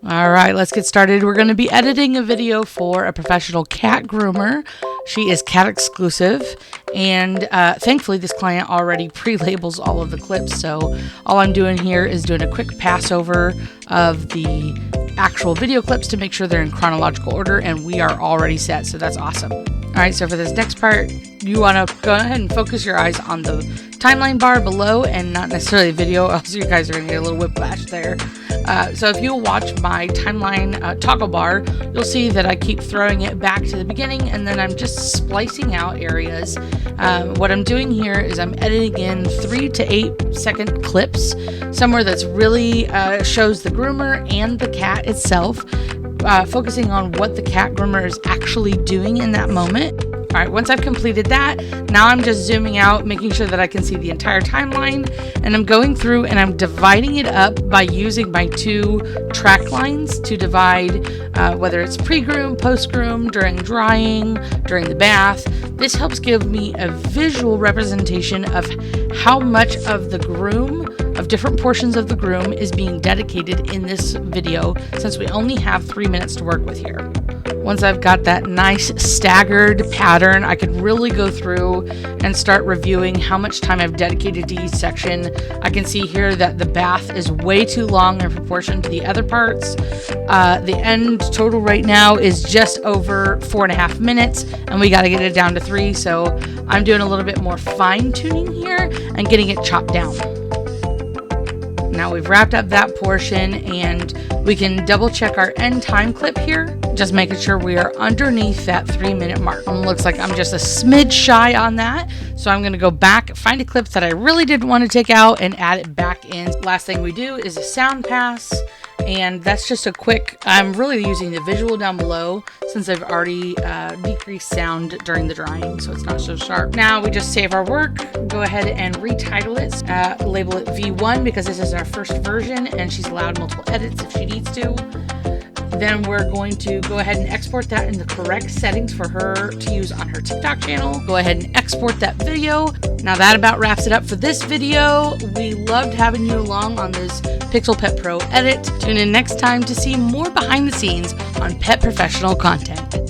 All right, let's get started. We're going to be editing a video for a professional cat groomer. She is cat exclusive, and thankfully this client already pre-labels all of the clips, so all I'm doing here is doing a quick pass over of the actual video clips to make sure they're in chronological order, and we are already set, so that's awesome. All right, so for this next part, you want to go ahead and focus your eyes on the timeline bar below and not necessarily the video, else you guys are going to get a little whiplash there. So if you watch my timeline toggle bar, you'll see that I keep throwing it back to the beginning, and then I'm just splicing out areas. What I'm doing here is I'm editing in 3 to 8 second clips, somewhere that's really shows the groomer and the cat itself, focusing on what the cat groomer is actually doing in that moment. All right, once I've completed that, now I'm just zooming out, making sure that I can see the entire timeline, and I'm going through and I'm dividing it up by using my 2 track lines to divide whether it's pre-groom, post-groom, during drying, during the bath. This helps give me a visual representation of how much of the groom, of different portions of the groom, is being dedicated in this video, since we only have 3 minutes to work with here. Once I've got that nice staggered pattern, I can really go through and start reviewing how much time I've dedicated to each section. I can see here that the bath is way too long in proportion to the other parts. The end total right now is just over 4.5 minutes, and we got to get it down to 3. So I'm doing a little bit more fine tuning here and getting it chopped down. Now we've wrapped up that portion, and we can double check our end time clip here, just making sure we are underneath that 3-minute mark. Looks like I'm just a smidge shy on that, so I'm going to go back, find a clip that I really didn't want to take out, and add it back in. Last thing we do is a sound pass, and that's just a quick, I'm really using the visual down below since I've already decreased sound during the drying, so it's not so sharp. Now we just save our work, go ahead and retitle it, label it V1 because this is our first version, and she's allowed multiple edits if she needs to. Then we're going to go ahead and export that in the correct settings for her to use on her TikTok channel. Go ahead and export that video. Now that about wraps it up for this video. We loved having you along on this Pixel Pet Pro edit. Tune in next time to see more behind the scenes on pet professional content.